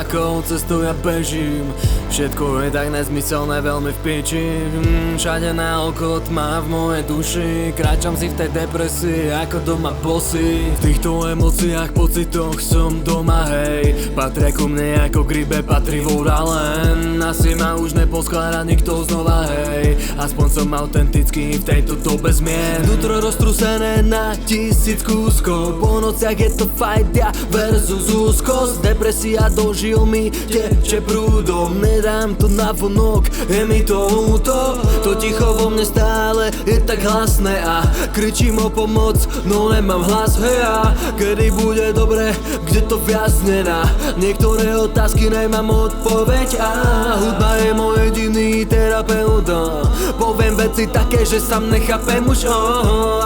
akou cestou ja bežím. Všetko je tak nezmyselné, veľmi v piči. Všade naokolo tma v mojej duši. Kráčam si v tej depresii, ako doma bossy. V týchto emóciách, pocitoch som doma, hej. Patria ku mne ako k rybe, patrí voda len. Asi ma už neposkláda nikto znova, hej. Aspoň som autentický v tejto dobe zmien. Vnútro roztrúsené na 1000 kúskov. Po nociach je to fight, ja versus úzkosť. Depresia dožil mi teče prúdom. Nedám to na vonok, je mi to ľúto. To ticho vo mne stále je tak hlasné a kričím o pomoc, no nemám hlas, hej. A kedy bude dobre, kde to viazne na niektoré otázky nemám odpoveď. A hudba je môj jediný terapeut. Poviem veci také, že sám nechápem už,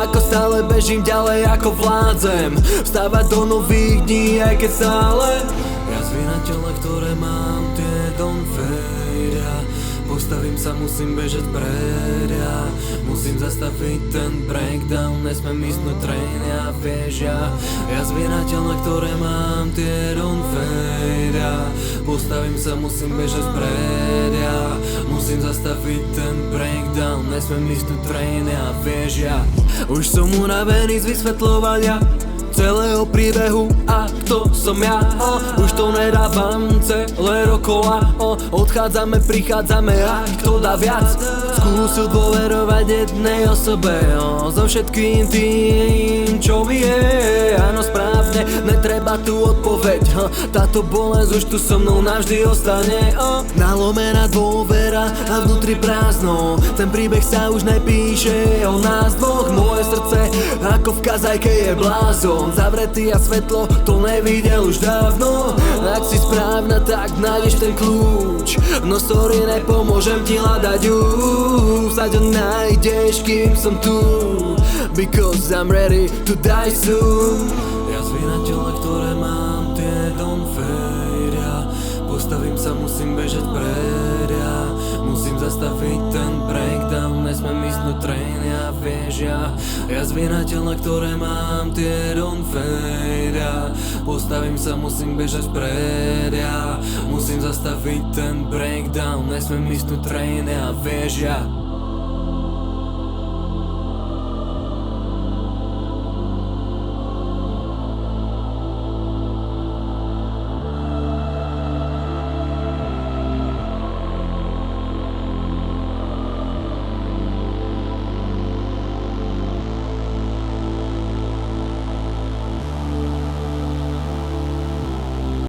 ako stále bežím ďalej, ako vládzem vstávať do nových dní, aj keď stále jazvy na tele, ktoré mám, tie don't fade. Ja postavím sa, musím bežať vpred, ja musím zastaviť ten breakdown, nesmiem ísť train, ja vieš, ja jazvy na tele, ktoré mám, tie don't fade. Ja postavím sa, musím bežať vpred, ja musím zastaviť ten breakdown, nesmiem ísť train, ja vieš, ja už som unavený z vysvetľovania celého príbehu a kto som ja. Už to nedávam celé rokola. Odchádzame, prichádzame a kto dá viac skúsil dôverovať jednej osobe, so všetkým tým, čo mi je. Áno, správne, netreba tu odpoveď. Táto bolesť už tu so mnou navždy ostane. Nalomená dôvera a vnútri prázdno. Ten príbeh sa už nepíše o nás dvoch. Moje srdce ako v kazajke je blázon zavretý a svetlo to nevidel už dávno. Ak si správna, tak nájdeš ten kľúč. No sorry, nepomôžem ti hľadať ju. Vsaď ho nájdeš, kým som tu, because I'm ready to die soon. Jazvy na tele, ktoré mám, tie don't fade. Ja postavím sa, musím bežať vpred, ja musím zastaviť ten breakdown, nesmiem ísť train, ja vieš, ja jazvy na tele, ktoré mám, tie don't fade. Ja postavím sa, musím bežať vpred, ja musím zastaviť ten breakdown, nesmiem ísť train, ja vieš, ja